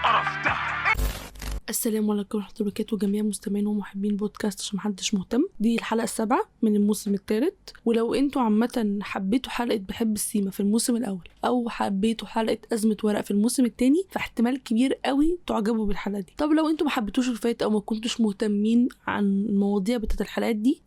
القرف ده؟ السلام عليكم ورحمة الله وبركاته جميع مستمعين ومحبين بودكاست عشان محدش مهتم. دي الحلقة 7 من الموسم الثالث. ولو انتوا عامة حبيتوا حلقة بحب السيما في الموسم الأول أو حبيتوا حلقة أزمة ورق في الموسم الثاني، فاحتمال كبير قوي تعجبوا بالحلقة دي. طب لو انتوا ما حبيتوش الفات أو ما كنتوش مهتمين عن المواضيع بتاعت الحلقات دي،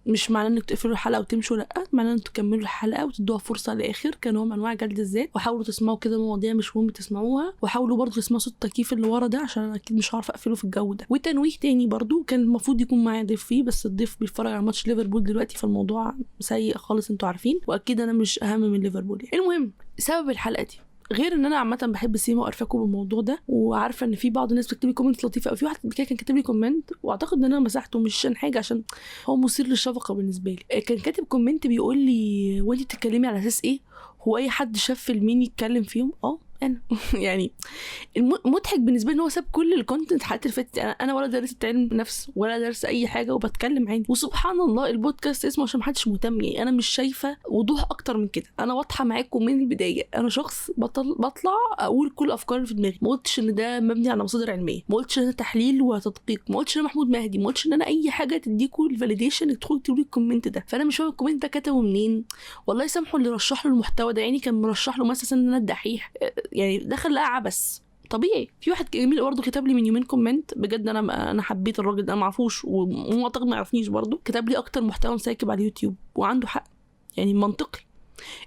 مش معناه انك تقفلوا الحلقه وتمشوا، لا، معناه انك تكملوا الحلقه وتدوها فرصه لاخر كنوع من انواع جلد الذات، وحاولوا تسمعوا كده مواضيع مش مهم تسمعوها، وحاولوا برضو تسمعوا صوت التكييف اللي ورا ده عشان انا اكيد مش عارفه اقفله في الجو ده. وتنويه تاني برضو، كان المفروض يكون معايا ضيف فيه، بس الضيف بيتفرج على ماتش ليفربول دلوقتي، فالموضوع سيء خالص انتوا عارفين، واكيد انا مش اهم من ليفربول يعني. المهم، سبب الحلقه دي غير ان انا عامه بحب السيما وارفاكم بالموضوع ده، وعارفه ان في بعض الناس بتكتب لي كومنت لطيفه، او في واحد كده كان كاتب لي كومنت واعتقد ان انا مسحته مش عشان حاجه، عشان هو مثير للشفقه بالنسبه لي. كان كاتب كومنت بيقول لي وانت بتتكلمي على اساس ايه؟ هو اي حد شاف فيلمين يتكلم فيهم؟ انا يعني المضحك بالنسبه لي ان هو ساب كل الكونتنت حتى اللي فاتت. انا ولا درست علم نفس ولا درست اي حاجه وبتكلم عادي، وسبحان الله البودكاست اسمه عشان محدش مهتم. يعني انا مش شايفه وضوح اكتر من كده. انا واضحه معاكم من البدايه، انا شخص بطلع اقول كل الافكار اللي في دماغي. ما قلتش ان ده مبني على مصادر علميه، ما قلتش ان ده تحليل وتدقيق، ما قلتش ان انا محمود مهدي، ما قلتش ان انا اي حاجه تديكوا الفاليديشن تدخلوا تقولوا لي الكومنت ده. فانا مش فاهم الكومنت ده كتبه منين. والله سامحوا اللي رشح له المحتوى ده، يعني كان مرشح له مثلا ان انا الدحيح، يعني دخل لقى عبس طبيعي. في واحد جميل برضه كتب لي من يومين كومنت بجد، انا حبيت الراجل ده، ما اعرفوش ومعتقد ما يعرفنيش برضه، كتب لي اكتر محتوى مسايكب على اليوتيوب، وعنده حق يعني منطقي.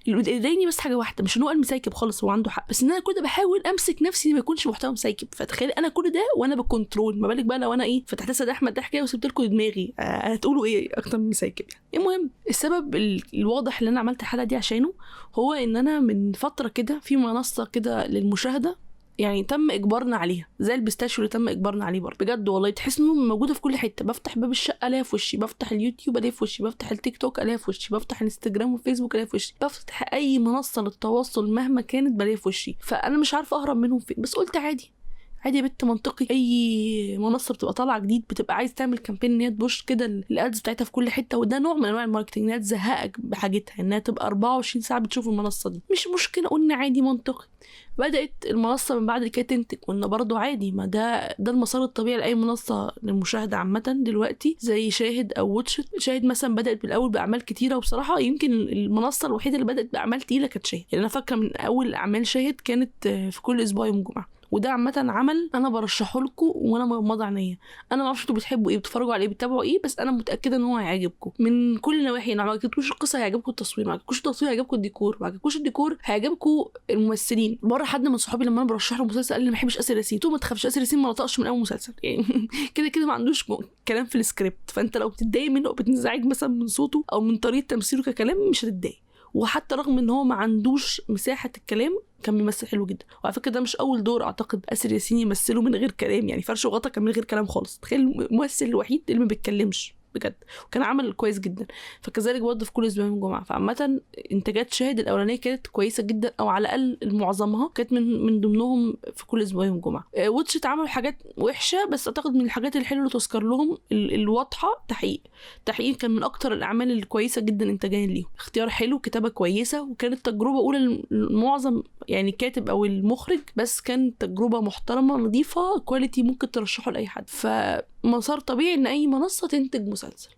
اللي بيضايقني بس حاجه واحده، مش ان هو قال مسايكب خالص، هو عنده حق، بس ان انا كل ده بحاول امسك نفسي ما يكونش محتوى مسايكب. فتخيل انا كل ده وانا بكنترول، ما بالك بقى لو انا فتحت سيد احمد ضحكه وسبت لكم دماغي، هتقولوا ايه اكتر من مسايكب يعني. المهم، السبب الواضح اللي انا عملت الحلقه دي عشانه هو ان انا من فتره كده في منصه كده للمشاهده، يعني تم اجبارنا عليها، زي البيستاشيو اللي تم اجبارنا عليه برضه. بجد والله تحس انه موجوده في كل حته. بفتح باب الشقه الاقيها في وشي، بفتح اليوتيوب الاقيها في وشي، بفتح التيك توك الاقيها في وشي، بفتح انستجرام وفيسبوك الاقيها في وشي، بفتح اي منصه للتواصل مهما كانت بلاقيها في وشي. فانا مش عارفه اهرب منهم فين، بس قلت عادي يا بنت، منطقي. اي منصه بتبقى طالعه جديد بتبقى عايز تعمل كامبين ان هي تبوش كده الادز بتاعتها في كل حته، وده نوع من انواع الماركتنج، انها تزهقك بحاجتها، انها تبقى 24 ساعه بتشوف المنصه دي. مش مشكله، قلنا عادي منطقي. بدات المنصه من بعد كده تنتج، قلنا برضو عادي، ما ده المسار الطبيعي لاي منصه للمشاهده عامه دلوقتي، زي شاهد او واتشت. شاهد مثلا بدات بالاول باعمال كتيره، وبصراحه يمكن المنصه الوحيده اللي بدات باعمال تقيله كانت شاهد. يعني انا فاكره من اول اعمال شاهد كانت في كل اسبوع يوم جمعه، وده عامه عمل انا برشحه لكم وانا مغمضه عينيا. انا ما اعرفش انتوا بتحبوا ايه، بتتفرجوا على ايه، بتتابعوا ايه، بس انا متاكده ان هو هيعجبكم من كل نواحي. يعني ما عجبكوش القصه هيعجبكم التصوير، ما عجبكوش التصوير هيعجبكم الديكور، ما عجبكوش الديكور هيعجبكم الممثلين. مره حد من صحابي لما انا برشح له مسلسل قال لي ما بحبش اسر ياسين، ما تخافش، اسر ياسين ما نطقش من اول مسلسل يعني كده ما عندوش كلام في السكريبت، فانت لو بتتضايق منه او بتنزعج مثلا من صوته او من طريقه تمثيله ككلام مش هتتضايق. وحتى رغم ان هو ما عندوش مساحه الكلام كان بيمثل حلو جدا. وعلى فكره ده مش اول دور اعتقد اسر ياسين يمثله من غير كلام، يعني فرش وغطا كان من غير كلام خالص. تخيل الممثل الوحيد اللي ما بيتكلمش بجد، وكان عمل كويس جدا. فكذلك برضه في كل اسبوع يوم جمعه. فعامه انتاجات شاهد الاولانيه كانت كويسه جدا، او على الاقل معظمها كانت من ضمنهم في كل اسبوع يوم جمعه. واتشت عملوا حاجات وحشه، بس اعتقد من الحاجات الحلوه اللي تذكر لهم الواضحه تحقيق كان من اكتر الاعمال الكويسه جدا انتاجيا ليهم. اختيار حلو، كتابه كويسه، وكانت تجربه اولى المعظم يعني الكاتب او المخرج، بس كانت تجربه محترمه نظيفه كواليتي ممكن ترشحه لاي حد. فمسار طبيعي ان اي منصه تنتج مسلسل.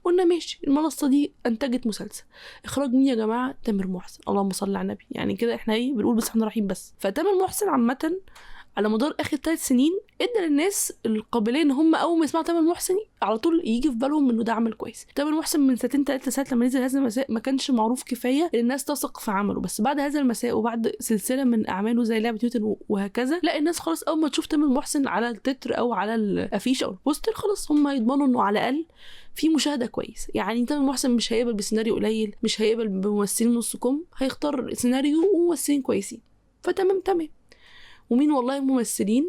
قلنا ماشي، المنصه دي انتجت مسلسل. اخراج مين يا جماعه؟ تامر محسن، اللهم صل على النبي. يعني كده احنا بنقول بس احنا رايحين بس. فتامر محسن عامه على مدار اخر 3 سنين ادى للناس القابليه ان هم اول ما يسمعوا تامر محسن على طول يجي في بالهم انه ده عمل كويس. تامر محسن من 2-3 ساعات لما نزل هذا المساء ما كانش معروف كفايه الناس تثق في عمله، بس بعد هذا المساء وبعد سلسله من اعماله زي لعبه نيوتن وهكذا، لا الناس خلاص اول ما تشوف تامر محسن على التتر او على الافيش او البوستر خلاص هم يضمنوا انه على الاقل في مشاهده كويس. يعني تامر محسن مش هيقبل بسيناريو قليل، مش هيقبل بممثلين نص كم، هيختار سيناريو وممثلين كويسين. فتمام. ومين والله ممثلين؟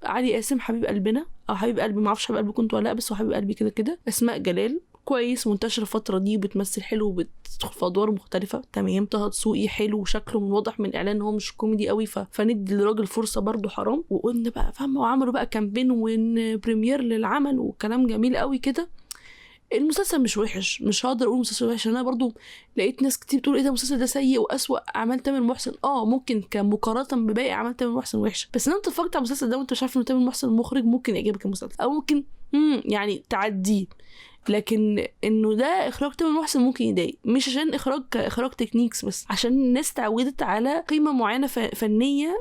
علي قاسم حبيب قلبنا، او حبيب قلبي، ما اعرفش حبيب قلبي كنت ولا لا، بس هو حبيب قلبي كده. اسماء جلال كويس، منتشره الفتره دي وبتمثل حلو وبتدخل في ادوار مختلفه. تمام. طه دسوقي حلو وشكله من واضح من الاعلان ان هو مش كوميدي قوي، فندي للراجل فرصه برضو حرام. وقلنا بقى فاهمه، وعملوا بقى كامبين وان بريمير للعمل وكلام جميل قوي كده. المسلسل مش وحش، مش هقدر اقول مسلسل وحش. انا برضو لقيت ناس كتير بتقول ايه ده المسلسل ده سيء واسوأ اعمال تامر محسن. ممكن كمقارنه بباقي اعمال تامر محسن وحشه، بس لو انت اتفرجت على المسلسل ده وانت مش عارف ان تامر محسن المخرج ممكن يعجبك المسلسل، او ممكن يعني تعديه. لكن انه ده اخراج تامر محسن ممكن يضايق، مش عشان اخراج تكنيكس، بس عشان الناس تعودت على قيمه معينه فنيه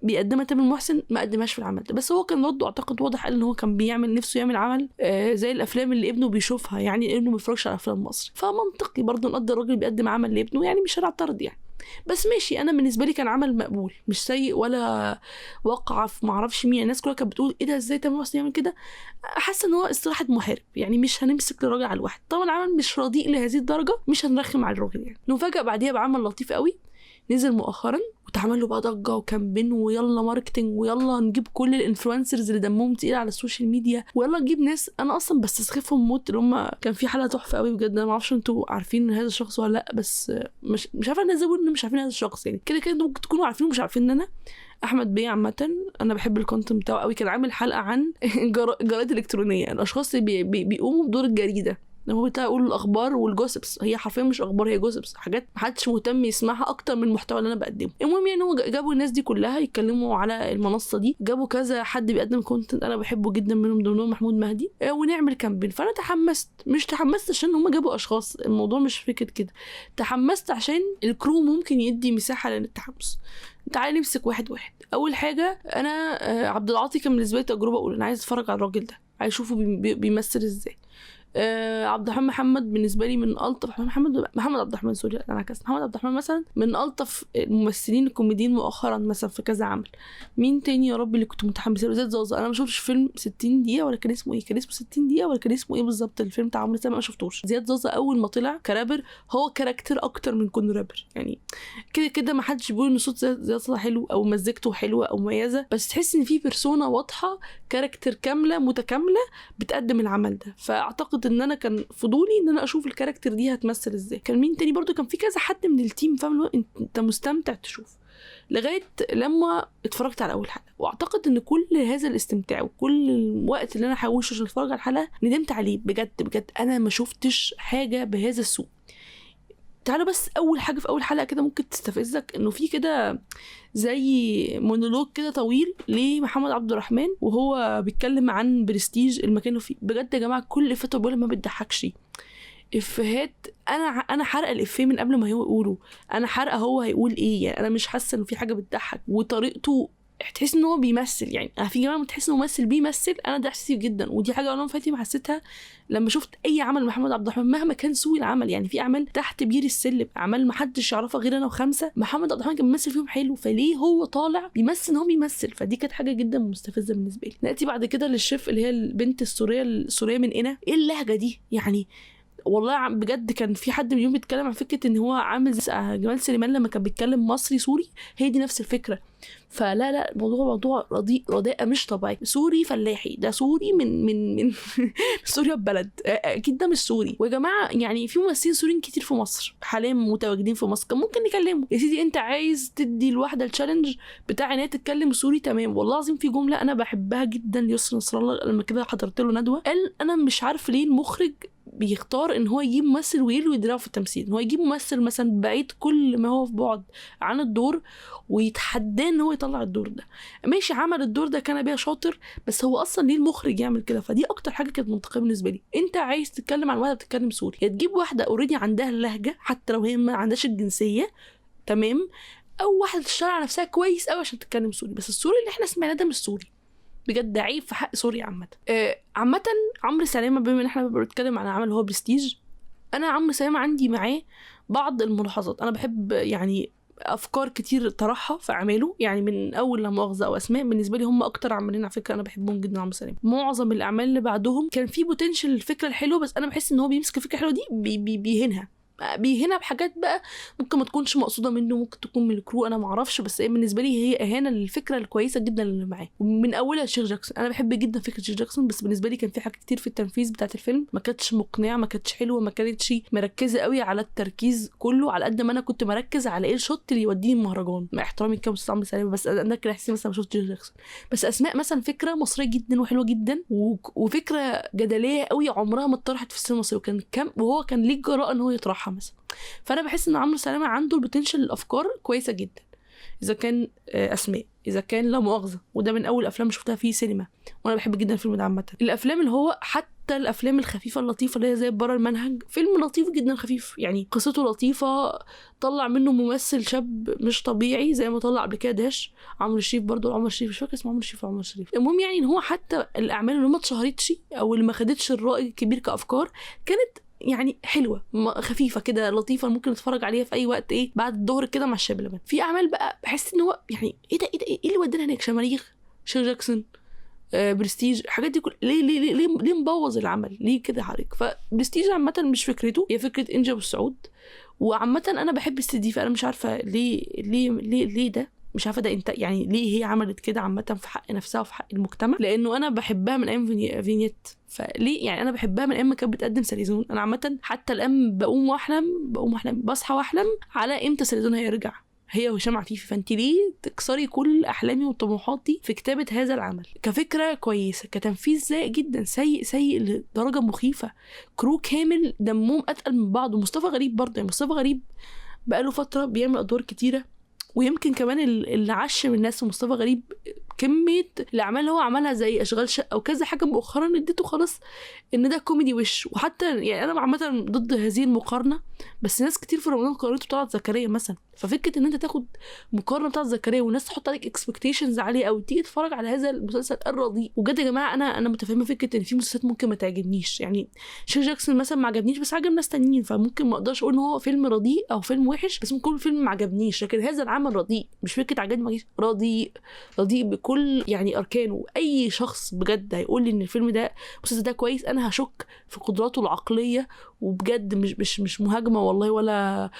بيقدمها تامر محسن ما قدمهاش في العمل ده. بس هو كان رده اعتقد واضح، قال ان هو كان بيعمل نفسه يعمل عمل زي الافلام اللي ابنه بيشوفها، يعني ابنه ما بيفرجش على افلام مصر، فمنطقي برضه نقدر الراجل بيقدم عمل لابنه، يعني مش هنعترض يعني. بس ماشي، انا بالنسبه لي كان عمل مقبول، مش سيء ولا وقع في معرفش مين. الناس كلها كانت بتقول ايه ده ازاي تامر محسن يعمل كده. حاسه ان هو استراحه محارب، يعني مش هنمسك للراجل على الواحد. طبعا العمل مش رديء لهذه الدرجه، مش هنرخم على الراجل يعني. نفاجئ بعديها بعمل لطيف قوي نزل مؤخرا وتعمل له بقى ضجه وكامبين ويلا ماركتنج ويلا نجيب كل الانفلونسرز اللي دمهم تقيل على السوشيال ميديا ويلا نجيب ناس انا اصلا بستسخفهم موت، اللي هم كان في حلقه تحفه قوي بجد. انا ما اعرفش انتوا عارفين هذا الشخص ولا لا، بس مش عارفه الناس بيقولوا مش عارفين هذا الشخص، يعني كده كده ممكن تكونوا عارفين ومش عارفين. ان انا احمد بيه عامه انا بحب الكونتنت بتاعه قوي. كان عامل حلقه عن جرائد الكترونيه، الاشخاص اللي بيقوموا بدور الجريده، هو بتاع يقول الاخبار والجوسبس. هي حرفيا مش اخبار، هي جوسبس، حاجات محدش مهتم يسمعها اكتر من المحتوى اللي انا بقدمه. المهم يعني هو جابوا الناس دي كلها يتكلموا على المنصه دي، جابوا كذا حد بيقدم كونتنت انا بحبه جدا، منهم ضمنهم محمود مهدي، ونعمل كامبين. فانا مش تحمست عشان هم جابوا اشخاص، الموضوع مش فكره كده. تحمست عشان الكرو ممكن يدي مساحه للتحمس. تعالي نمسك واحد واحد. اول حاجه انا عبد العاطي كان بالنسبه لي تجربه، اقول انا عايز اتفرج على الراجل ده، عايز اشوفه بيمثل ازاي. عبد الرحمن محمد بالنسبه لي من الطف. محمد عبد الرحمن، سوري انا عكست. محمد عبد الرحمن مثلا من الطف الممثلين الكوميديين مؤخرا مثلا في كذا عمل. مين تاني يا رب اللي كنت متحمسه له؟ زياد زازا. انا ما شفتش فيلم 60 دقيقه ولا كان اسمه ايه، كان اسمه 60 دقيقه ولا كان اسمه ايه بالظبط الفيلم بتاع عمرو سامي، ما شفتوش. زياد زازا اول ما طلع كرابر هو كاركتر اكتر من كونه رابر، يعني كده ما حدش بيقول ان صوت زياد زازا حلو او مزجته حلوه او مميزه، بس تحس ان في بيرسونا واضحه، كاركتر كامله متكامله بتقدم العمل ده. فاعتقد ان انا كان فضولي ان انا اشوف الكاركتر دي هتمثل ازاي. كان مين تاني برضو؟ كان في كذا حد من التيم، فاهم انت مستمتع تشوف لغايه لما اتفرجت على اول حلقه. واعتقد ان كل هذا الاستمتاع وكل الوقت اللي انا حاولت عشان اتفرج على الحلقه ندمت عليه بجد. انا ما شفتش حاجه بهذا السوء. تعالوا بس اول حاجه في اول حلقه كده ممكن تستفزك، انه في كده زي مونولوج كده طويل لمحمد عبد الرحمن وهو بيتكلم عن برستيج المكان فيه. بجد يا جماعه كل افاته بقولها ما بتضحكش، افيهات انا حرقه الافيه من قبل ما هو يقوله، انا حرقه هو هيقول ايه، يعني انا مش حاسه انه في حاجه بتضحك. وطريقته تحس ان هو بيمثل، يعني في جماعه تحس انه ممثل بيمثل. انا ده احساسي جدا، ودي حاجه انا فاتي ما حسيتها لما شفت اي عمل محمد عبد الرحمن مهما كان سوء العمل. يعني في اعمال تحت بير السلم، اعمال ما حدش يعرفها غير انا وخمسه، محمد عبد الرحمن كان بيمثل فيهم حلو، فليه هو طالع بيمثل ان هو بيمثل؟ فدي كانت حاجه جدا مستفزه بالنسبه لي. ناتي بعد كده للشيف اللي هي البنت السوريه من هنا. ايه اللهجه دي يعني؟ والله بجد كان في حد من يوم بيتكلم عن فكره ان هو عامل زي جمال سليمان لما كان بيتكلم مصري سوري، هي دي نفس الفكره. فلا موضوع رداءة مش طبيعي. سوري فلاحي، ده سوري من سوريا ببلد، اكيد ده مش سوري. ويا جماعه يعني في ممثلين سوريين كتير في مصر حاليا متواجدين في مصر، كان ممكن نكلمه. يا سيدي انت عايز تدي الواحده التشالنج بتاع ان هي تتكلم سوري، تمام. والله العظيم في جمله انا بحبها جدا ليسر نصر الله لما كده حضرت له ندوه، قال انا مش عارف ليه المخرج بيختار ان هو يجيب ممثل ويلوي دراعه في التمثيل، ان هو يجيب ممثل مثلا بعيد كل ما هو في بعد عن الدور ويتحداه ان هو يطلع الدور ده. ماشي، عمل الدور ده كان بيها شاطر، بس هو اصلا ليه المخرج يعمل كده؟ فدي اكتر حاجه كانت منطقيه بالنسبه لي. انت عايز تتكلم عن واحده بتتكلم سوري، يا تجيب واحده اوريدي عندها اللهجه حتى لو هي ما عندهاش الجنسيه، تمام، او واحده تشتغل على نفسها كويس قوي عشان تتكلم سوري. بس السوري اللي احنا سمعناه ده مش سوري، بجد عيب في حق سوريا عامه. عامه عمرو سلامه، بما ان احنا بنتكلم عن عمل هو برستيج، انا عمرو سلامه عندي معاه بعض الملاحظات. انا بحب يعني افكار كتير طرحها في اعماله، يعني من اول لا مؤاخذه او اسماء بالنسبه لي هم اكتر عاملين على فكره انا بحبهم جدا. عمرو سلامه معظم الاعمال اللي بعدهم كان في بوتنشال الفكره الحلوه، بس انا بحس ان هو بيمسك الفكره الحلوه دي بيهينها، بيهنا بحاجات بقى ممكن ما تكونش مقصوده منه، ممكن تكون من الكرو، انا ما اعرفش، بس بالنسبه لي هي اهانه للفكره الكويسه جدا اللي معاه. ومن اولها شيخ جاكسون، انا بحب جدا فكره شيخ جاكسون، بس بالنسبه لي كان في حاجات كتير في التنفيذ بتاعه الفيلم ما كانتش مقنعه، ما كانتش حلوه، ما كانتش مركزه قوي على التركيز كله على قد ما انا كنت مركز على ايه الشوت اللي يوديني المهرجان. مع احترامي كام عمرو سلامه، بس انا كده احسن مثلا ما شفت شيخ جاكسون. بس اسماء مثلا فكره مصريه جدا وحلوه جدا وفكره جدليه قوي عمرها ما اتطرحت في السينما المصريه، وهو كان ليه الجرأه ان هو يطرحها مثلا. فانا بحس ان عمرو سلامه عنده البوتنشال، الافكار كويسه جدا، اذا كان اسماء، اذا كان لا مؤاخذه، وده من اول افلام شفتها في سينما، وانا بحب جدا الفيلم ده عامه. الافلام اللي هو حتى الافلام الخفيفه اللطيفه اللي هي زي بره المنهج، فيلم لطيف جدا خفيف، يعني قصته لطيفه، طلع منه ممثل شاب مش طبيعي زي ما طلع قبل كده داش عمرو الشريف، برضو عمرو الشريف مش فاكر اسمه عمرو الشريف، عمرو الشريف. المهم يعني ان هو حتى الاعمال اللي ما اتشهرتش او اللي ما خدتش الرأي الكبير كافكار كانت يعني حلوه خفيفه كده لطيفه، ممكن نتفرج عليها في اي وقت، ايه بعد الظهر كده مع الشاب لبن. في اعمال بقى بحس ان هو يعني ايه اللي ودانا هناك، شماريخ، شيخ جاكسون، برستيج، الحاجات دي ليه مبوظ العمل ليه كده حرك. فبرستيج عامه مش فكرته، هي فكره انجا والسعود، وعامه انا بحب السي فانا مش عارفه ليه ده، مش عارفه ده انت يعني ليه هي عملت كده عامه في حق نفسها وفي حق المجتمع، لانه انا بحبها من ايام فينيت. فليه يعني انا بحبها من ايام ما كانت بتقدم ساليزون. انا عامه حتى الان بقوم واحلم بصحى واحلم على امتى ساليزون هيرجع، هي وهشام عفيفي. فانت ليه تكسري كل احلامي وطموحاتي في كتابه هذا العمل؟ كفكره كويسه، كتنفيذ سيء جدا، سيء لدرجه مخيفه، كرو كامل دمهم اتقل من بعض. ومصطفى غريب برضه، يعني مصطفى غريب بقاله فتره بيعمل ادوار كتيره، ويمكن كمان اللي عشم الناس مصطفى غريب كمية الأعمال اللي هو عملها زي أشغال شقة وكذا حاجة مؤخرا اديته خلاص إن ده كوميدي وش. وحتى يعني أنا عامة ضد هذه المقارنة، بس ناس كتير في رمضان قارنته بطلعت زكريا مثلا. ففكرة إن أنت تاخد مقارنة بتاعت زكريا والناس تحط عليك اكسبكتيشنز عالية أو تيجي تتفرج على هذا المسلسل الرديء. وجد يا جماعة أنا متفهمة فكرة إن في مسلسلات ممكن ما تعجبنيش، يعني شيخ جاكسون مثلا ما عجبنيش بس عجب ناس تانيين، فممكن ما أقدرش أقول إن هو فيلم رديء أو فيلم وحش، بس ممكن فيلم ما عجبنيش. لكن هذا العمل رديء، مش فكرة عجبني، رديء بكل يعني أركانه. أي شخص بجد هيقول لي إن الفيلم ده المسلسل ده كويس، أنا هشك في قدراته العقلية. وبجد مش مهاجمة والله، ولا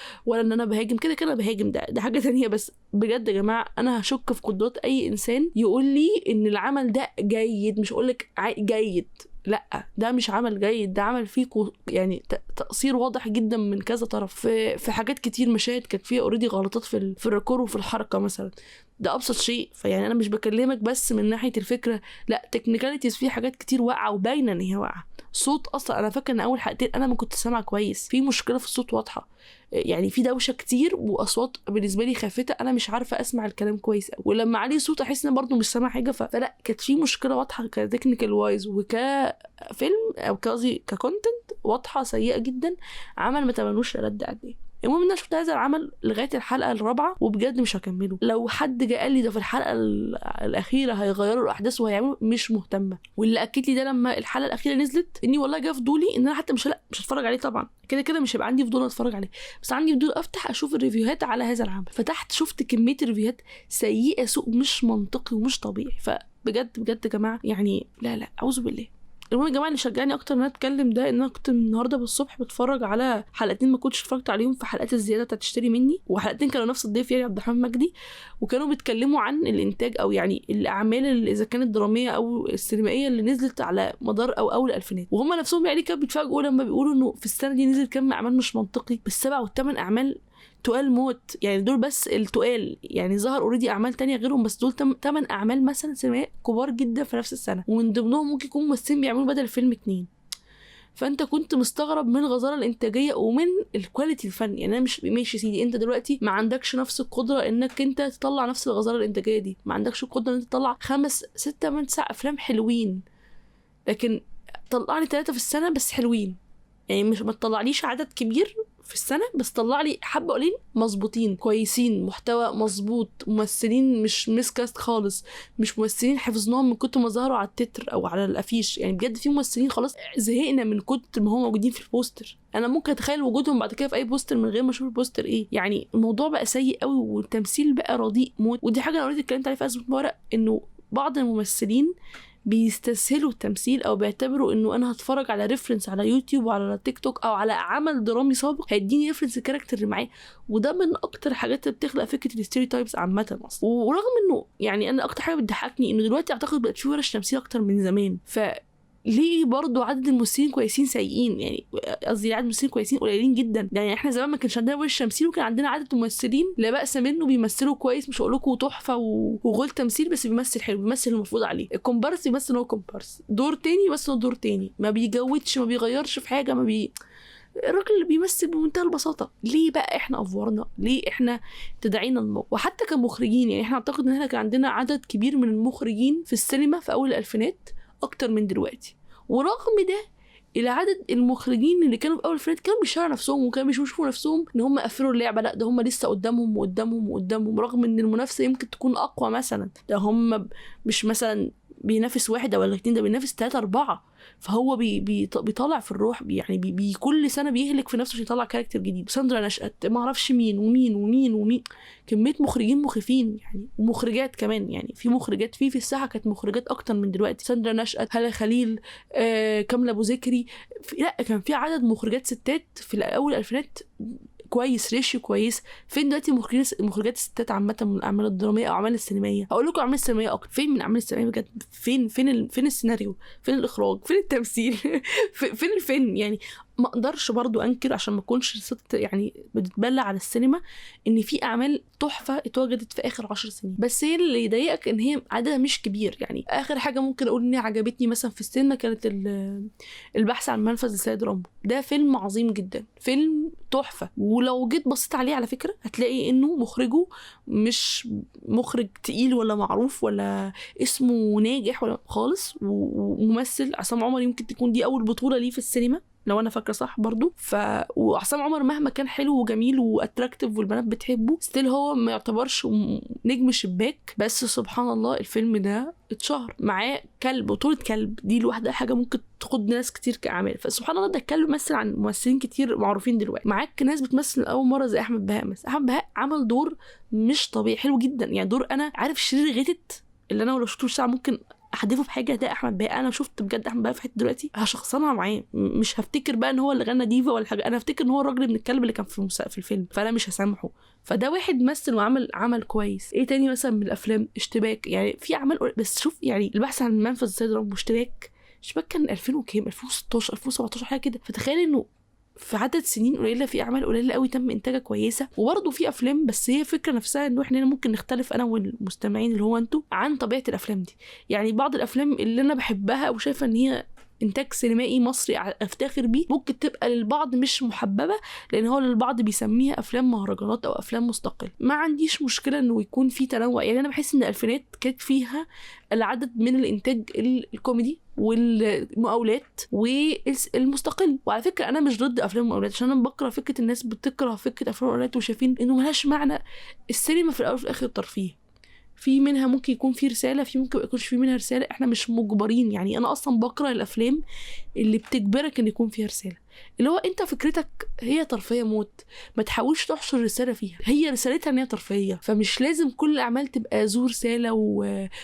إن أنا بهاجم، كده بهاجم، ده حاجة تانية. بس بجد يا جماعة أنا هشك في قدرات أي إنسان يقول لي إن العمل ده جيد. مش أقولك جيد، لا ده مش عمل جيد، ده عمل فيه يعني تقصير واضح جدا من كذا طرف في حاجات كتير. مشاهد كانت فيها اوريدي غلطات في الريكور وفي الحركه مثلا، ده ابسط شيء. فيعني انا مش بكلمك بس من ناحيه الفكره، لا تكنيكاليتيز في حاجات كتير واقعه وباينه ان هي واقعه. صوت اصلا انا فاكر ان اول حلقتين انا ما كنت سامعه كويس، في مشكله في الصوت واضحه، يعني في دوشه كتير واصوات بالنسبه لي خافته، انا مش عارفه اسمع الكلام كويس قوي، ولما عليه صوت احس ان برضه مش سامع حاجه. فلا كانت في مشكله واضحه كتكنيكال وايز وكفيلم او قصدي ككونتنت واضحه سيئه جدا. عمل ما تمنوش رد عليه. المهم ان انا شفت هذا العمل لغايه الحلقه الرابعه وبجد مش هكمله. لو حد جه قال لي ده في الحلقه الاخيره هيغيروا الاحداث وهيعملوا، مش مهتمه. واللي اكد لي ده لما الحلقه الاخيره نزلت اني والله جه فضولي ان انا حتى مش هتفرج عليه طبعا، كده مش هيبقى عندي فضول اتفرج عليه، بس عندي فضول افتح اشوف الريفيوهات على هذا العمل. فتحت شفت كميه ريفيوهات سيئه، سوء مش منطقي ومش طبيعي. فبجد يا جماعه يعني لا اعوذ بالله. المهم يا جماعه اللي شجعني اكتر ان انا اتكلم ده ان انا كنت النهارده بالصبح بتفرج على حلقتين ما كنتش اتفرجت عليهم في حلقات الزياده بتاعت تشتري مني، وحلقتين كانوا نفس الضيف يعني عبد الرحمن مجدي، وكانوا بيتكلموا عن الانتاج او يعني الاعمال اللي اذا كانت دراميه او السينمائيه اللي نزلت على مدار او اول الالفينات. وهم نفسهم يعني كانوا بيتفاجئوا لما بيقولوا انه في السنه دي نزل كم اعمال مش منطقي، بالسبع والثمان اعمال تقال موت، يعني دول بس التقال، يعني ظهر اوريدي اعمال تانية غيرهم، بس دول 8 اعمال مثلا سينمائيه كبار جدا في نفس السنه، ومن ضمنهم ممكن يكون ممثلين بيعملوا بدل الفيلم 2. فانت كنت مستغرب من الغزاره الانتاجيه ومن الكواليتي الفني. يعني انا مش ماشي سيدي، انت دلوقتي ما عندكش نفس القدره انك انت تطلع نفس الغزاره الانتاجيه دي، ما عندكش القدره ان انت تطلع 5 6 8 9 افلام حلوين، لكن طلع لي 3 في السنه بس حلوين. يعني مش ما تطلعليش عدد كبير في السنه بس طلع لي حبه قليل مظبوطين كويسين، محتوى مظبوط، ممثلين مش مسكاست خالص، مش ممثلين حفظناهم من كتر ما ظهروا على التتر او على الافيش. يعني بجد في ممثلين خلاص زهقنا من كتر ما هم موجودين في البوستر، انا ممكن اتخيل وجودهم بعد كده في اي بوستر من غير ما اشوف البوستر ايه. يعني الموضوع بقى سيء قوي والتمثيل بقى رديء موت. ودي حاجه انا اوريدي اتكلمت عليها في ازمه ورق، انه بعض الممثلين بيستسهلوا التمثيل او بيعتبروا انه انا هتفرج على ريفرنس على يوتيوب وعلى تيك توك او على عمل درامي سابق هيديني ريفرنس الكاركتر اللي معاه. وده من اكتر الحاجات اللي بتخلق فكره الستيريوتايبس عامه اصلا. ورغم انه يعني انا اكتر حاجه بتضحكني انه دلوقتي اعتقد بقت في ورش تمثيل اكتر من زمان، ليه برضو عدد الممثلين كويسين سيئين؟ يعني قصدي عدد الممثلين كويسين قليلين جدا. يعني احنا زمان ما كانش عندنا ورش تمثيل وكان عندنا عدد ممثلين لا بأس منه بيمثلوا كويس، مش هقول لكم تحفه وغول تمثيل، بس بيمثل حلو، بيمثل المفروض عليه. الكومبارس بيمثل هو كومبارس، دور تاني بيمثل دور تاني، ما بيجودش ما بيغيرش في حاجه، الراجل اللي بيمثل بمنتهى البساطه. ليه بقى احنا افورنا؟ ليه احنا تدعينا وحتى كمخرجين يعني احنا اعتقد ان احنا كان عندنا عدد كبير من المخرجين في السينما في اول الالفينات اكتر من دلوقتي. ورغم ده الى عدد المخرجين اللي كانوا في اول الالفينات كانوا بيشاركوا نفسهم وكانوا بيشوفوا نفسهم ان هم قفلوا اللعبه، لا ده هم لسه قدامهم وقدامهم وقدامهم، رغم ان المنافسه يمكن تكون اقوى. مثلا ده هم مش مثلا بينافس واحد ولا اتنين، ده بينافس 3-4. فهو بيطلع في الروح يعني كل سنه بيهلك في نفسه عشان يطلع كاركتر جديد. ساندرا نشأت، ما اعرفش مين ومين ومين ومين، كميه مخرجين مخيفين يعني، ومخرجات كمان. يعني في مخرجات في الساحه كانت مخرجات اكتر من دلوقتي. ساندرا نشأت، هالة خليل، كاملة ابو ذكري، لا كان في عدد مخرجات ستات في الاول الالفينات كويس، ريشيو كويس. فين دلوقتي مخرجات الستات عامه من الاعمال الدراميه او اعمال السينمائيه؟ هقول لكم اعمال السينمائيه اكتر. فين من الاعمال السينمائيه بجد؟ فين السيناريو؟ فين الاخراج؟ فين التمثيل؟ فين الفيلم؟ يعني ما اقدرش برضو انكر عشان ما اكونش ست يعني بتتبلى على السينما ان في اعمال تحفه اتوجدت في اخر 10 سنين، بس هي اللي يضايقك ان هي عددها مش كبير. يعني اخر حاجه ممكن اقول ان عجبتني مثلا في السينما كانت البحث عن منفذ السيد رامبو. ده فيلم عظيم جدا، فيلم تحفه، ولو جيت بصيت عليه على فكره هتلاقي انه مخرجه مش مخرج تقيل ولا معروف ولا اسمه ناجح ولا خالص، وممثل عصام عمر يمكن تكون دي اول بطوله ليه في السينما لو انا فاكره صح برضو. وعصام عمر مهما كان حلو وجميل واتراكتيف والبنات بتحبه ستيل هو ما يعتبرش نجم شباك. بس سبحان الله الفيلم ده اتشهر معاه كلب، بطولة كلب دي لوحدها حاجه ممكن تاخد ناس كتير كاعمال. فسبحان الله ده الكلب مثل عن ممثلين كتير معروفين دلوقتي. معاك ناس بتمثل اول مره زي احمد بهاء مثلا. احمد بهاء عمل دور مش طبيعي حلو جدا، يعني دور انا عارف شرير غتت اللي انا لو شفته ساعه ممكن احدفه بحاجه. ده احمد بهاء، انا شفت بجد احمد بهاء في حته دلوقتي هشخصنها معاه، مش هفتكر بقى ان هو اللي غنى ديفا ولا حاجه، انا هفتكر ان هو الراجل ابن الكلب اللي كان في الفيلم، فانا مش هسامحه. فده واحد مثل وعمل كويس. ايه تاني مثلا من الافلام؟ اشتباك، يعني في اعمال بس شوف يعني البحث عن منفذ السيد رامبو، اشتباك كان 2000 وكام 2016 2017 حاجه كده. فتخيل انه في عدد سنين قليله في اعمال قليله قوي تم انتاجها كويسه. وبرضه في افلام، بس هي فكره نفسها انه احنا ممكن نختلف انا والمستمعين اللي هو انتوا عن طبيعه الافلام دي. يعني بعض الافلام اللي انا بحبها وشايفه ان هي انتاج سينمائي مصري افتخر بيه ممكن تبقى للبعض مش محببه، لان هو للبعض بيسميها افلام مهرجانات او افلام مستقل. ما عنديش مشكله انه يكون في تنوع. يعني انا بحس ان الالفينات كانت فيها العدد من الانتاج الكوميدي والمقاولات والمستقل. وعلى فكره انا مش ضد افلام المقاولات، عشان انا بكره فكره الناس بتكره فكره افلام المقاولات وشايفين انه ملهاش معنى. السينما في الاول وفي الاخر ترفيه، في منها ممكن يكون في رساله، في ممكن ما يكونش في منها رساله، احنا مش مجبرين. يعني انا اصلا بكره الافلام اللي بتجبرك ان يكون فيها رساله، اللي هو انت فكرتك هي ترفيه موت، ما تحاولش تحشر رساله فيها، هي رسالتها ان هي ترفيه. فمش لازم كل الاعمال تبقى ذو رساله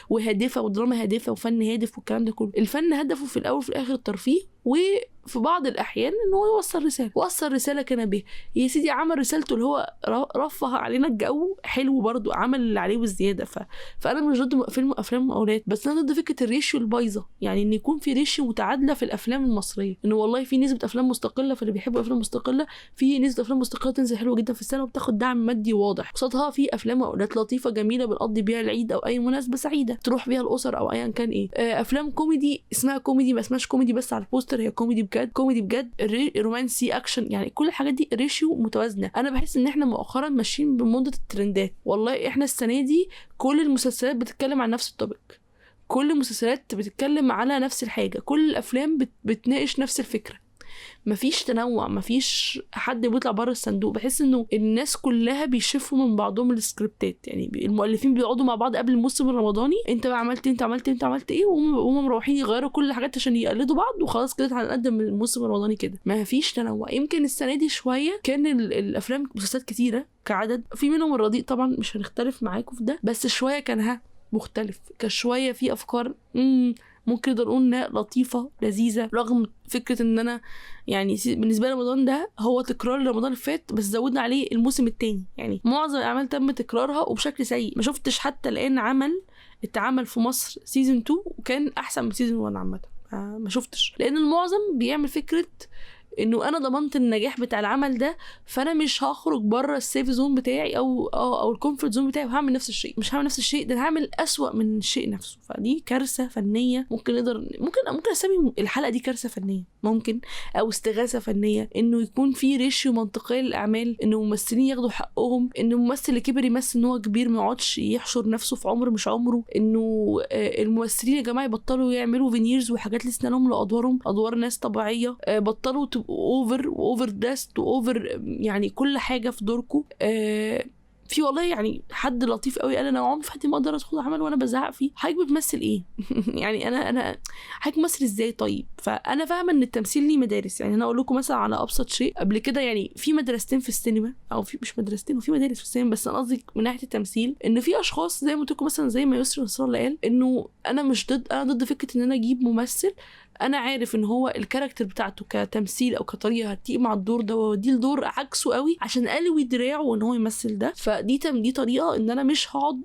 وهادفه ودراما هادفه وفن هادف والكلام ده كله. الفن هدفه في الاول وفي الاخر الترفيه، وفي بعض الاحيان ان هو يوصل رساله كان به يا سيدي. عمل رسالته اللي هو رفه علينا الجو حلو، برضو عمل اللي عليه والزياده. فانا مش ضد افلام المقاولات، بس انا ضد فكره الريشيو البايظه. يعني ان يكون في ريشيو متعادله في الافلام المصريه، انه والله في نسبه افلام مستقله فاللي بيحبوا افلام مستقله، في نسبه افلام مستقله تنزل حلوه جدا في السنه وبتاخد دعم مادي واضح، قصادها في افلام مقاولات لطيفه جميله بنقضي بيها العيد او اي مناسبه سعيده تروح بيها الاسر او ايا كان. ايه افلام كوميدي اسمها كوميدي، ما اسمهاش كوميدي بس على البوستر، هي كوميدي بجد رومانسي اكشن، يعني كل الحاجات دي ريشيو متوازنه. انا بحس ان احنا مؤخرا ماشيين بموضه الترندات. والله احنا السنه دي كل المسلسلات بتتكلم عن نفس التوبيك، كل المسلسلات بتتكلم على نفس الحاجه، كل الافلام بتناقش نفس الفكره، مفيش تنوع، مفيش حد بيطلع بره الصندوق. بحس انه الناس كلها بيشوفوا من بعضهم السكريبتات. يعني المؤلفين بيقعدوا مع بعض قبل الموسم الرمضاني، انت بقى عملت ايه، وهم مروحين يغيروا كل الحاجات عشان يقلدوا بعض، وخلاص كده هنقدم الموسم الرمضاني كده. ما فيش تنوع. يمكن السنه دي شويه كان الافلام مسلسلات كتيره كعدد، في منهم الرديء طبعا مش هنختلف معاكم في ده، بس شويه كان مختلف، كان شويه في افكار ممكن نقدر نقول انها لطيفه لذيذه، رغم فكره ان انا يعني بالنسبه لي رمضان ده هو تكرار رمضان اللي فات بس زودنا عليه الموسم الثاني. يعني معظم الاعمال تم تكرارها وبشكل سيء، ما شفتش حتى الان عمل اتعمل في مصر سيزون 2 وكان احسن من سيزون 1 عامه. ما شفتش، لان المعظم بيعمل فكره انه انا ضمنت النجاح بتاع العمل ده، فانا مش هخرج بره السيف زون بتاعي او الكومفورت زون بتاعي وهعمل نفس الشيء. مش هعمل نفس الشيء ده، انا هعمل اسوأ من الشيء نفسه. فدي كارثه فنيه. ممكن اسمي الحلقه دي كارثه فنيه، ممكن، او استغاثه فنيه. انه يكون في ريشيو منطقي للاعمال، انه الممثلين ياخدوا حقهم، ان الممثل اللي كبر يمثل ان هو كبير، ما يقعدش يحشر نفسه في عمر مش عمره. انه الممثلين يا جماعه يبطلوا يعملوا فينيرز وحاجات لسنانهم لادوارهم، ادوار ناس طبيعيه. بطلوا اوفر داست واوفر يعني كل حاجه في دوركم. في والله يعني حد لطيف قوي قال انا عمري في حياتي ما اقدر ادخل عمل وانا بزعق فيه. حضرتك بتمثل ايه؟ يعني انا حضرتك بتمثل ازاي؟ طيب فانا فاهمه ان التمثيل ليه مدارس. يعني انا اقول لكم مثلا على ابسط شيء قبل كده، يعني في مدرستين في السينما، او في مش مدرستين وفي مدارس في السينما، بس انا قصدي من ناحيه التمثيل ان في اشخاص زي ما قلت لكم مثلا زي ما يسري نصر الله قال انه انا ضد فكره ان انا اجيب ممثل انا عارف ان هو الكاركتر بتاعته كتمثيل او كطريقه هتيجي مع الدور ده، ودي الدور عكسه قوي عشان قلوي دراعه ان هو يمثل ده. فدي طريقه ان انا مش هقعد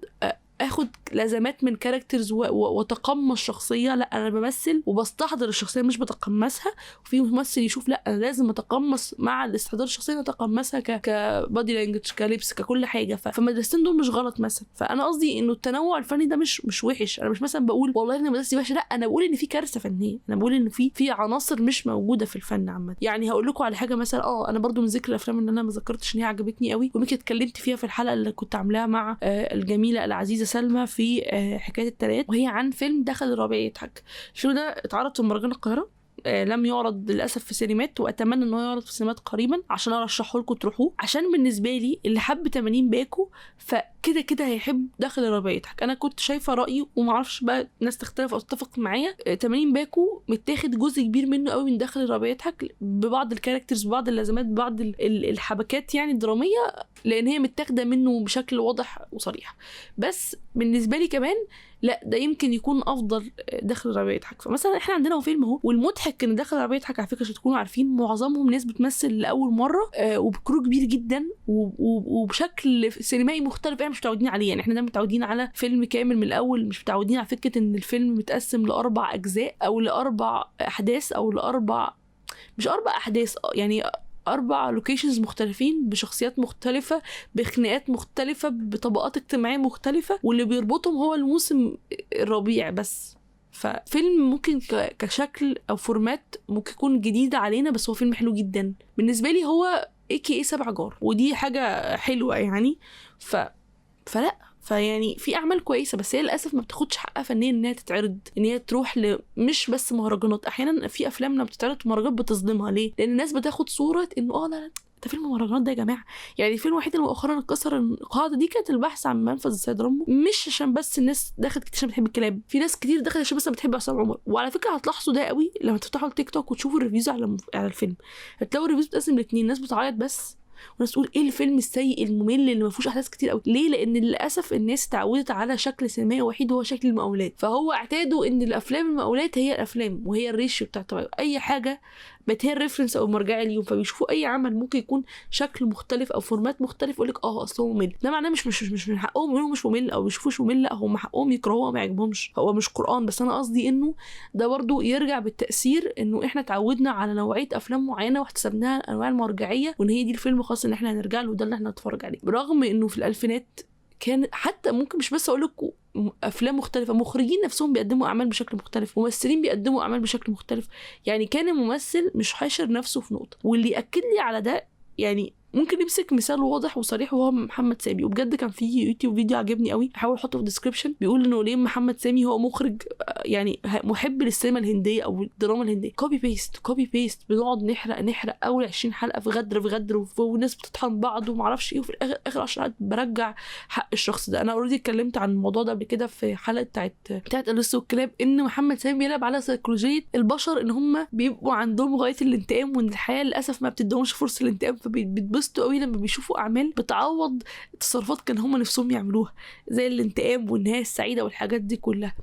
اخد لازمات من كاركترز وتقمص شخصيه. لا، انا بمثل وبستحضر الشخصيه مش بتقمصها. وفي ممثل يشوف لا انا لازم اتقمص مع الاستحضار الشخصيه، اتقمصها كبادي لانجوج كلبس ككل حاجه. فالمدرستين دول مش غلط مثلا. فانا قصدي انه التنوع الفني ده مش وحش. انا مش مثلا بقول والله ان مدرستي وحشه، لا، انا بقول ان في كارثه فنيه. انا بقول ان في عناصر مش موجوده في الفن عامه. يعني هقول لكم على حاجه مثلا، انا برضو من ذكر الافلام ان انا ما ذكرتش ان هي عجبتني قوي وممكن اتكلمت فيها في الحلقه اللي كنت عاملاها مع الجميله العزيزه سلمى في حكايه التلات، وهي عن فيلم دخل الربيع يضحك. الفيلم ده اتعرض في مهرجان القاهره، لم يعرض للاسف في سينمات، واتمنى انه يعرض في سينمات قريبا عشان ارشحه لكم تروحوه. عشان بالنسبه لي اللي حب 80 باكو فكده هيحب داخل الربيع يضحك. انا كنت شايفه رايي وما اعرفش بقى الناس تختلف او تتفق معايا، 80 باكو متاخد جزء كبير منه قوي من داخل الربيع يضحك، ببعض الكاركترز، ببعض اللازمات، ببعض الحبكات يعني الدراميه، لان هي متاخده منه بشكل واضح وصريح. بس بالنسبه لي كمان لا، ده يمكن يكون افضل داخل الربيع يضحك. فمثلا احنا عندنا فيلم اهو، والمضحك ان داخل الربيع يضحك على فكره عشان تكونوا عارفين معظمهم ناس بتمثل لاول مره، وبكرو كبير جدا وبشكل سينمائي مختلف احنا مش متعودين عليه. يعني احنا متعودين على فيلم كامل من الاول، مش متعودين على فكره ان الفيلم متقسم ل4 اجزاء او ل4 احداث او مش 4 احداث، يعني 4 لوكيشنز مختلفين بشخصيات مختلفة بخناقات مختلفة بطبقات اجتماعية مختلفة، واللي بيربطهم هو الموسم الربيع بس. ففيلم ممكن كشكل او فورمات ممكن يكون جديد علينا، بس هو فيلم حلو جدا بالنسبة لي. هو AKA 7 جار، ودي حاجة حلوة يعني. فلا فيعني في اعمال كويسه، بس هي للاسف ما بتاخدش حقها فنيا انها تتعرض، ان هي تروح مش بس مهرجانات. احيانا في افلام لما بتتعرض في مهرجانات بتظلمها. ليه؟ لان الناس بتاخد صوره انه لا ده فيلم مهرجانات ده يا جماعه. يعني الفيلم الوحيد اللي مؤخرا اتكسر القاعده دي كانت البحث عن منفذ السيد رامبو، مش عشان بس الناس دخلت كتير عشان بتحب الكلاب، في ناس كتير دخلت عشان بس بتحب عصام عمر. وعلى فكره هتلاحظوا ده قوي لما تفتحوا التيك توك وتشوفوا الريفيوز على الفيلم، هتلاقوا الريفيوز بتقسم ل2، ناس بتعيط بس وناس تقول ايه الفيلم السيء الممل اللي ما فيهوش احداث كتير قوي. ليه؟ لان للاسف الناس اتعودت على شكل سينمائي وحيد وهو شكل المقاولات، فهو اعتادوا ان الافلام المقاولات هي الافلام وهي الريشيو بتاعت اي حاجه بقت هي الريفرنس او المرجعيه اليوم. فبيشوفوا اي عمل ممكن يكون شكل مختلف او فورمات مختلف يقول لك اصل هو ممل. ده معناه مش من حقهم يقولوا مش ممل او يشوفوش ممل، لا هم حقهم يكرهوه ما يعجبهمش، هو مش قرآن. بس انا قصدي انه ده برضو يرجع بالتاثير انه احنا اتعودنا على نوعيه افلام معينه واحتسبناها انواع المرجعيه، وان هي دي الفيلم خاص ان احنا هنرجع له وده اللي احنا نتفرج عليه. برغم انه في الالفينات كان حتى ممكن مش بس اقول لكم افلام مختلفه، مخرجين نفسهم بيقدموا اعمال بشكل مختلف، ممثلين بيقدموا اعمال بشكل مختلف. يعني كان الممثل مش حاشر نفسه في نقطه. واللي ياكد لي على ده يعني ممكن نمسك مثال واضح وصريح وهو محمد سامي. وبجد كان في يوتيوب فيديو عجبني قوي، هحاول احطه في الديسكربشن، بيقول انه ليه محمد سامي هو مخرج يعني محب للسينما الهنديه او الدراما الهنديه. كوبي بيست بنقعد نحرق اول 20 حلقه في غدر والناس بتطحن بعض وما اعرفش ايه، وفي اخر 10 حلقات برجع حق الشخص ده. انا اوريدي اتكلمت عن الموضوع ده قبل كده في حلقه بتاعت اللص والكلاب، ان محمد سامي بيلعب على سيكولوجيه البشر، ان هم بيبقوا عندهم غايه الانتقام، وان الحياه للاسف ما بتديهمش فرصه الانتقام، فبيتبسطوا بيتبسطوا قوي لما بيشوفوا اعمال بتعوض تصرفات كان هم نفسهم يعملوها، زي الانتقام والنهايه السعيده والحاجات دي كلها.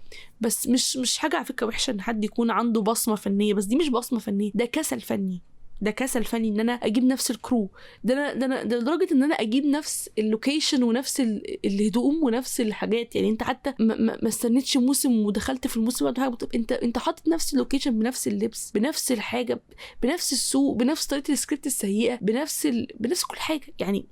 بس مش حاجه على فكره وحشه ان حد يكون عنده بصمه فنيه، بس دي مش بصمه فنيه، ده كسل فني. ده كسل فني ان انا اجيب نفس الكرو، ده لدرجه ان انا اجيب نفس اللوكيشن ونفس الهدوم ونفس الحاجات. يعني انت حتى ما استنيتش موسم ودخلت في الموسم بعد حاجه، انت حاطط نفس اللوكيشن بنفس اللبس بنفس الحاجه بنفس السوق بنفس طريقه السكريبت السيئه بنفس كل حاجه. يعني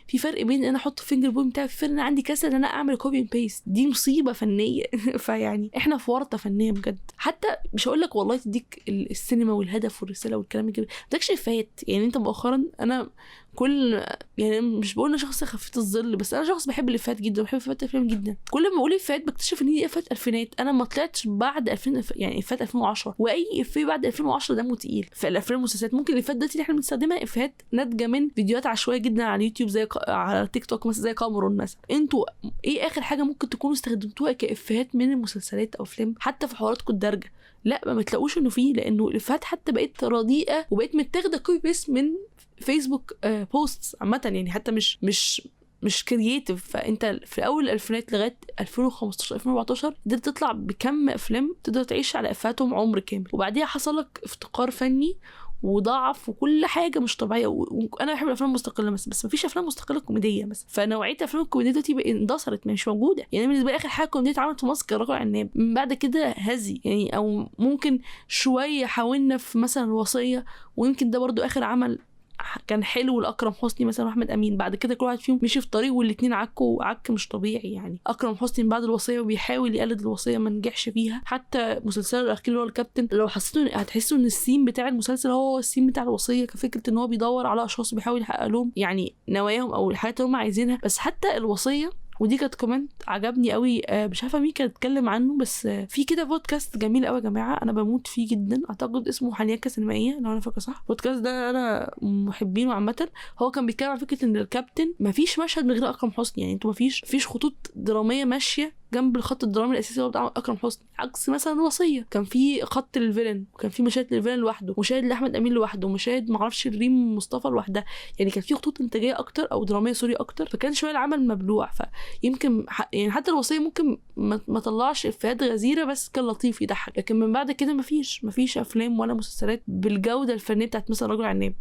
في فرق بين ان انا احط فينجر بوينت بتاعي، في فرق ان انا عندي كسل ان انا اعمل كوبي اند بيست. دي مصيبه فنيه. فيعني احنا في ورطه فنيه بجد. حتى مش هقول لك والله تديك السينما والهدف والرساله والكلام كده، افات. يعني انت مؤخرا انا يعني مش بقول انا شخص خفيف الظل، بس انا شخص بحب الافات جدا وبحب افات الافلام جدا. كل ما بقول افات بكتشف ان دي افات الفينات. انا ما طلعتش بعد 2000 يعني افات 2010، واي افيه بعد 2010 دمه تقيل. في الافلام والمسلسلات ممكن الافات دلوقتي اللي احنا بنستخدمها افات ناتجه من فيديوهات عشوائيه جدا على اليوتيوب، زي على تيك توك مثلا، زي كاميرون مثلا. انتوا ايه اخر حاجه ممكن تكونوا استخدمتوها كافيهات من المسلسلات او افلام حتى في حواراتكم الدارجه؟ لا، ما تلاقوش انه فيه، لانه الافات حتى بقت رديئه وبقت متاخده كوبي بيست من فيسبوك بوستس عامه. يعني حتى مش كرييتيف. فانت في اول الالفينات لغايه 2015 2014 قدرت تطلع بكم افلام تقدر تعيش على افاتهم عمر كامل، وبعديها حصل لك افتقار فني وضعف وكل حاجه مش طبيعيه. وانا بحب الافلام المستقله بس مفيش افلام مستقله كوميديه مثلا. فنوعيه افلام الكوميديه دلوقتي اندثرت، مش موجوده. يعني بالنسبه لي اخر حاجه كوميديه اتعملت في مصر كان رجل عناب، من بعد كده هزي يعني. او ممكن شويه حاولنا في مثلا الوصيه، ويمكن ده برضو اخر عمل كان حلو لأكرم حسني مثلا واحمد امين. بعد كده كل واحد فيهم مشي في طريق والاتنين عكوا عك مش طبيعي. يعني اكرم حسني بعد الوصيه وبيحاول يقلد الوصيه ما نجحش فيها. حتى مسلسل الاخير اللي هو الكابتن، لو حسيتوا هتحسوا ان السين بتاع المسلسل هو السين بتاع الوصيه، كفكره ان هو بيدور على اشخاص بيحاول يحقق لهم يعني نواياهم او الحاجات اللي هم عايزينها. بس حتى الوصيه، ودي كانت كومنت عجبني قوي، مش عارفه مين كانت اتكلم عنه، بس في كده بودكاست جميل قوي يا جماعه انا بموت فيه جدا، اعتقد اسمه حنيكه سينمائيه لو انا فاكره صح. البودكاست ده انا محبينه عامه. هو كان بيتكلم عن فكره ان الكابتن مفيش مشهد من غير اكرم حسني. يعني انتوا مفيش خطوط دراميه ماشيه جنب الخط الدرامي الاساسي اللي هو بتاع اكرم حسني، عكس مثلا الوصيه كان في خط للفيلن، وكان في مشاهد للفيلن لوحده، مشاهد لاحمد امين لوحده، ومشاهد معرفش ريم مصطفى لوحدها. يعني كان في خطوط انتاجيه اكتر او دراميه سوري اكتر، فكان شويه العمل مبلوع. فيمكن يعني حتى الوصيه ممكن ما طلعش افيهات غزيره، بس كان لطيف يضحك. لكن من بعد كده مفيش افلام ولا مسلسلات بالجوده الفنيه بتاعت مثلا رجل عناب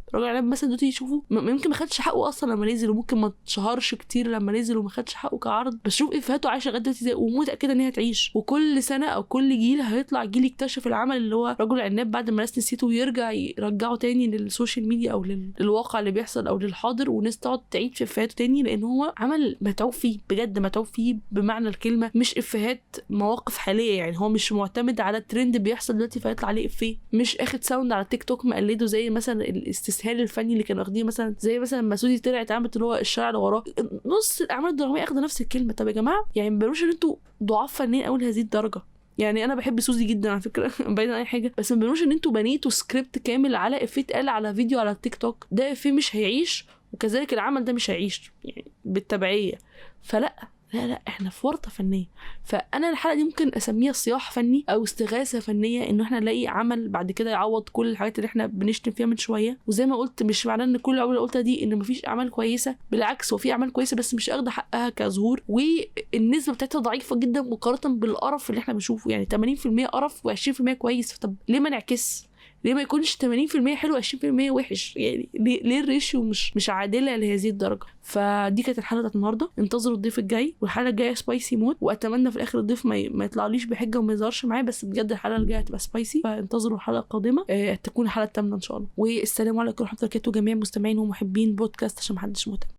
مثلا. دلوقتي يشوفوا ممكن ما خدش حقه اصلا لما نزل، وممكن ما اتشهرش كتير لما نزل وما خدش حقه كعرض، بس شوف افيهاته عايشه لغايه دلوقتي زي، ومتاكده ان هي هتعيش. وكل سنه او كل جيل هيطلع جيل يكتشف العمل اللي هو رجل عناب بعد ما الناس نسيته، ويرجع يرجعه تاني للسوشيال ميديا او للواقع اللي بيحصل او للحاضر، وناس تقعد تعيد في افيهاته تاني، لان هو عمل متعوب فيه بجد، متعوب فيه بمعنى الكلمه، مش افيهات مواقف حاليه. يعني هو مش معتمد على ترند بيحصل دلوقتي فيطلع عليه افيه، مش اخد ساوند على تيك توك مقلده زي مثلا الاستسهال الفني اللي كانوا واخدين مثلا، زي مثلا مسودي طلعت عملت اللي هو الشارع اللي وراه. نص الاعمال الدراميه اخده نفس الكلمه. طب يا جماعه يعني ما بيقولوش ان انتوا ضعاف فنيين قوي لهذه الدرجه. يعني انا بحب سوزي جدا على فكره بعيدا عن اي حاجه، بس ما بيقولوش ان انتوا بنيتوا سكريبت كامل على افيه اتقال على فيديو على التيك توك. ده افيه مش هيعيش، وكذلك العمل ده مش هيعيش يعني بالتبعيه. فلا لا احنا في ورطه فنيه. فانا الحلقه دي ممكن اسميها صياح فني او استغاثه فنيه، انه احنا نلاقي عمل بعد كده يعوض كل الحاجات اللي احنا بنشتم فيها من شويه. وزي ما قلت مش معناه ان كل العمل اللي قلتها دي ان مفيش اعمال كويسه، بالعكس هو في اعمال كويسه بس مش اخده حقها كظهور، والنسبه بتاعتها ضعيفه جدا مقارنه بالقرف اللي احنا بنشوفه. يعني 80% قرف و20% كويس. طب ليه ما نعكس؟ ليه ما يكونش 80% حلو 20% وحش؟ يعني ليه الريشيو مش عادله لهذه الدرجه؟ فدي كانت الحلقه بتاعت النهارده. انتظروا الضيف الجاي، والحلقه الجايه سبايسي موت، واتمنى في الاخر الضيف ما يطلعليش بحجه وما يظهرش معايا، بس بجد الحلقه الجايه هتبقى سبايسي. فانتظروا الحلقه القادمه تكون الحلقه الثامنه ان شاء الله. والسلام عليكم ورحمه الله وبركاته جميع مستمعين ومحبين بودكاست عشان محدش مهتم.